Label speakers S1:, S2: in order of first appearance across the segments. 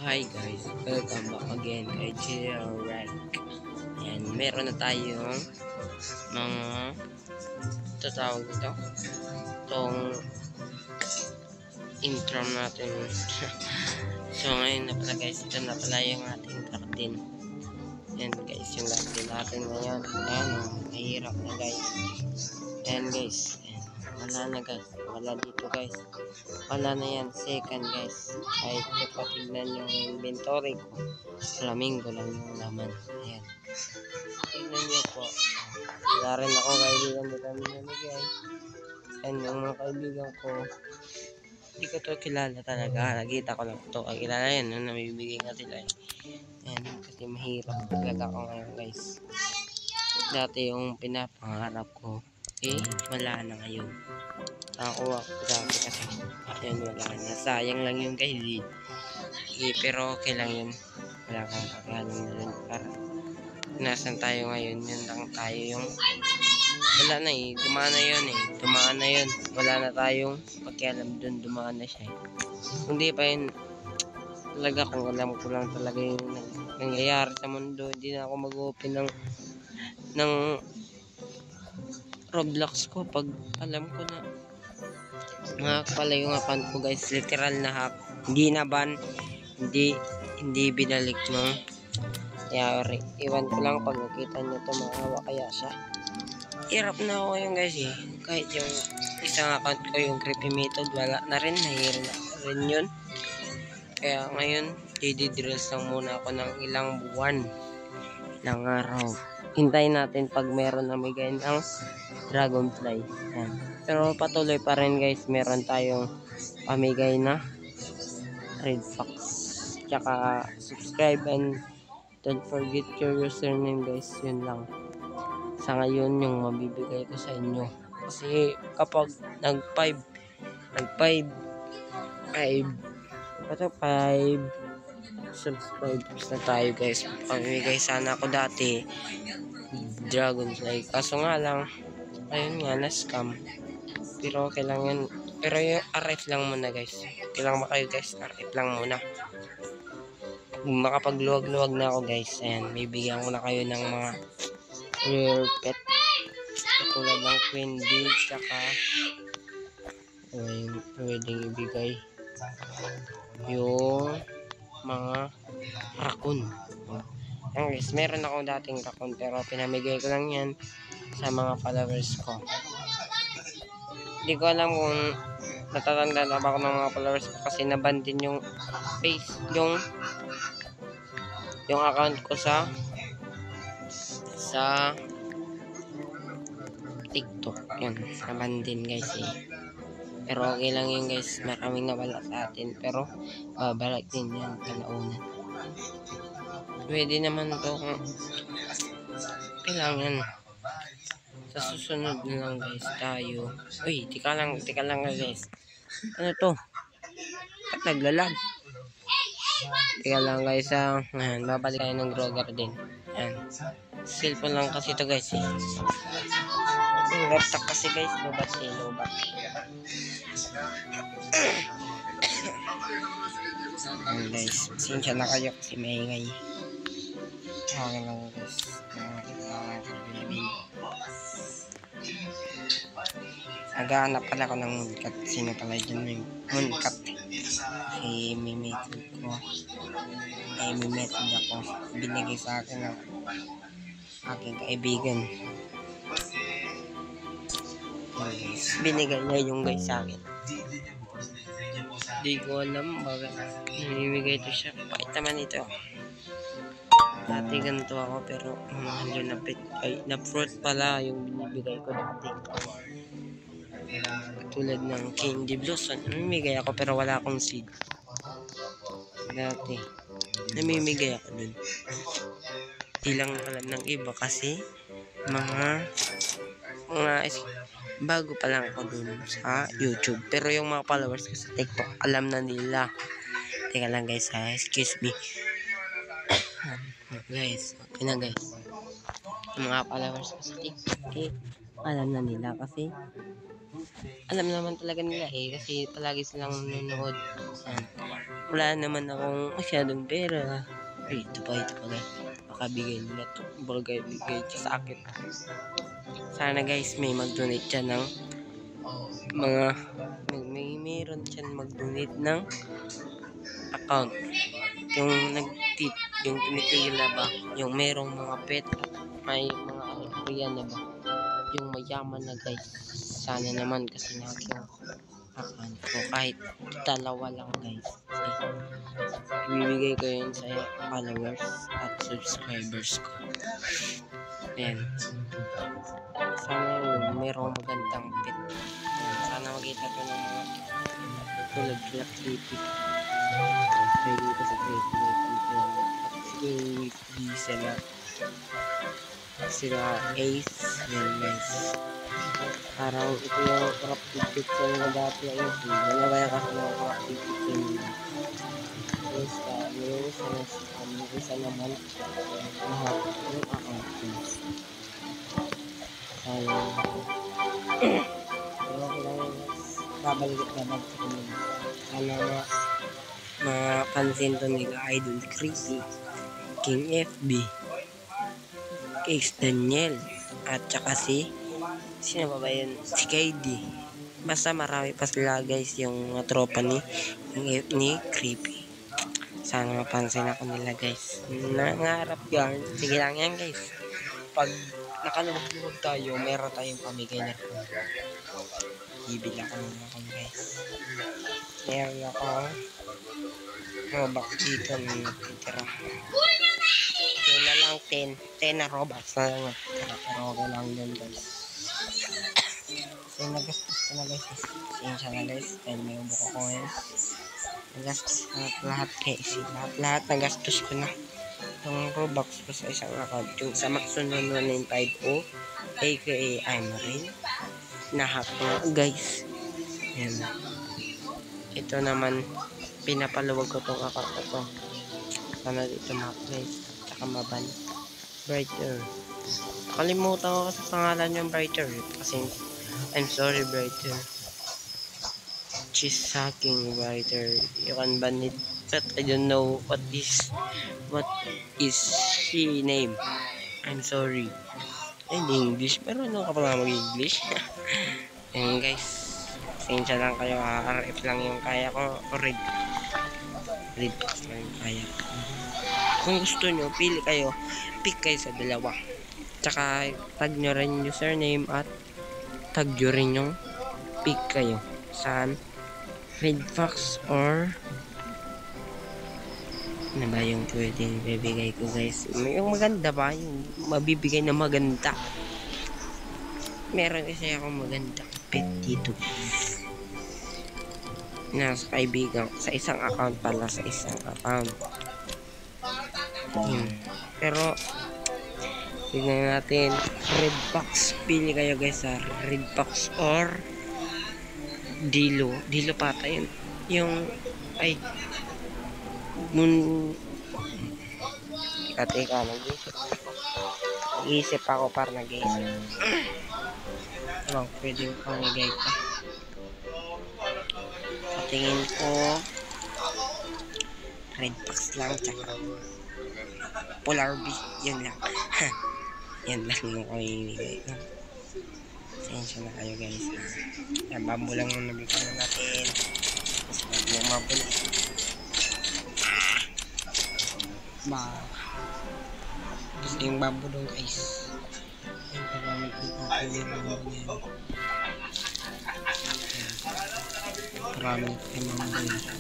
S1: Hi guys, welcome back again kay Rank. And meron na tayong mga tatawag dito. Itong intro natin. So ngayon na pala guys, ito na pala yung ating truck din. Yan guys, yung truck din natin ngayon. Ayan, mahirap na guys. Ayan guys, ayan. Wala na guys, wala dito guys. Wala na yan, second guys. Kahit patignan yung inventory ko, flamingo lang yung laman. Ayan. Tignan nyo po. Wala rin ako kaibigan dito namimigay. Ayan yung mga kaibigan ko. Hindi ko to kilala talaga. Nakita ko lang to. Kilala yan, no? Namibigay nga sila eh. Ayan, kasi mahirap talaga ako ngayon guys. Dati yung pinapangarap ko, eh, wala na ngayon. Nakakuha ko dati kasi yan wala na. Sayang lang yun guys pero okay lang yun. Wala kang pagkakalong na rin para nasan tayo ngayon. Yun lang tayo yung wala na eh. Dumaan na yun eh. Dumaan na yun. Wala na tayong pakialam dun. Dumaan na siya eh. Hindi pa yun talaga kung alam ko lang talaga yung nangyayari sa mundo. Hindi na ako mag-open ng Roblox ko pag alam ko na hack pala yung account ko guys, literal na hack, hindi na ban, hindi binalik no. Kaya iwan ko lang pag nakita nyo to, maawa kaya siya. Hirap na ako ngayon guys eh, kahit yung isang account ko yung creepy method wala na rin, nahihirap na rin yun. Kaya ngayon dididrills lang muna ako ng ilang buwan, ilang araw. Hintayin natin pag meron na may ganyan ang dragonfly. Yan. Pero patuloy pa rin guys, meron tayong pamigay na red fox. Tsaka subscribe and don't forget your username guys. Yun lang. Sa ngayon yung mabibigay ko sa inyo. Kasi kapag nag 5 subscribers na tayo guys. Pamigay sana ako dati dragonfly. Kaso nga lang, ayun nga, na-scam. Pero okay lang yan. Pero yung RF lang muna guys. Okay lang ba kayo guys? RF lang muna. Makapagluwag-luwag na ako guys. Ayan, bibigyan ko na kayo ng mga rare pet. Katulad ng queen bee. Tsaka yung pwedeng ibigay yung mga raccoon. Ayan guys, meron akong dating raccoon pero pinamigay ko lang yan sa mga followers ko. Hindi ko alam kung natatanda na ba ako ng mga followers ko kasi naban din yung face, yung account ko sa TikTok. Yun, naban din guys eh. Pero okay lang yun guys, maraming nawala sa atin pero babalik din yan kalaunan. Pwede naman to kung kailangan. Sa susunod na lang guys tayo. Uy, tika lang guys. Ano to? Ba't naglalag? Tika lang guys Ayan, babalik tayo ng grow garden. Ayan. Cellphone lang kasi to guys eh. Laptop kasi guys, lobat. Ayan guys, sinsya na kayo kasi maingay. Okay lang guys. Naghahanap pala ako ng mooncat. Sino pala dyan yung mooncat? Si mimited ko. Mimited ako. Binigay sa akin ng aking kaibigan. Binigay niya yung guys sa akin. Di ko alam bakit namimigay ito siya. Bakit naman ito? Dati ganito ako pero mahal yun na fruit pala yung binibigay ko dati. Tulad ng candy blossom. Namimigay ako pero wala akong seed. Dati. Namimigay ako dun. Di lang alam ng iba kasi mga bago pa lang ako dun sa YouTube. Pero yung mga followers ko sa TikTok, alam na nila. Teka lang guys excuse me. Guys, okay na guys. Yung mga followers ko sa TikTok, alam na nila kasi alam naman talaga nila eh kasi palagi silang nanonood. wala naman akong masyadong pera. Ay, ito pa guys. Makabigay nila to. Bagay sa akin. Sana guys may mag-donate dyan ng mga meron dyan mag-donate ng account. Yung yung tumitigil na ba? Yung merong mga pet, may mga Korean na ba? Yung mayaman na guys. Sana naman kasi natin yung account ko. Kahit dalawa lang guys. Ibibigay ko yun sa followers at subscribers ko. Ayan. Sana yun, merong magandang pet. Ayan. Sana makita ko ng mga tulad sila creepy. Pwede ko sa creepy. Sila Ace. Ayan guys. Parang ito yung crafted picture na dati ay wala kaya kasi mga crafted picture nila. Yes, yung isa naman lahat yung account ko. Ayun. Pero kailangan babalik sa kanila. Sana mapansin to nila Idol Creepy, King FB, Case Daniel, at saka sino ba yun? Si KD. Basta marami pa sila guys yung tropa ni Creepy. Sana mapansin ako nila guys. Nangarap yan. Sige lang yan guys. Pag nakalubog tayo, meron tayong pamigay na po. Bibila ko naman ako guys. Meron ako Robux dito na natitira. Yun na lang 10 na Robux na lang natitira. Pero okay lang yun guys. So nagastos ko na guys. Sinsya na guys. Dahil may ubo ko ngayon. Nagastos ko na lahat guys. Lahat nagastos ko na. Yung Robux ko sa isang account. Yung sa Maxon 195 po. aka Imarin. Nahack na guys. Yan. Ito naman. Pinapaluwag ko tong account na to. Sana dito ma-place. Tsaka maban. Brighter. Kalimutan ko kasi pangalan yung Brighter. Kasi I'm sorry Brighter. She's hacking Brighter. You can ban it. But I don't know what is she name. I'm sorry. Hindi English. Pero ano ka pala mag-English? Ayan guys. Pasensya lang kayo. RF lang yung kaya ko. O red box lang yung kaya ko. Kung gusto nyo, pili kayo. Pick kayo sa dalawa. Tsaka tag nyo rin yung username at tag nyo rin yung pick kayo. Saan? Red box or ano ba yung pwedeng bibigay ko guys? Yung maganda ba? Yung mabibigay na maganda. Meron kasi akong maganda pet dito. Nasa kaibigan. Sa isang account pala. Sa isang account. Pero tignan natin. Red box. Pili kayo guys sa red box or Dilo. Dilo pata yun. Yung ay teka, nag-iisip ako para nag-iisip. Anong pwedeng pamigay ko? Sa tingin ko red box lang tsaka Polar B. Yun lang. Yan lang yung pamimigay ko. Pasensya na kayo guys. Yan, bambo lang yung nabigyan na natin. Kasi wag yung mabula. Gusto yung bambo doon guys. Yung paggamit ko yung bambo niya. Maraming yung bambo niya.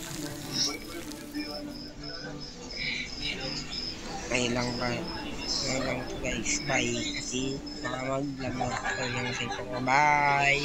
S1: Kaya lang to guys. Bye. Kasi baka mag-vlog na ako yung cellphone ko. Bye.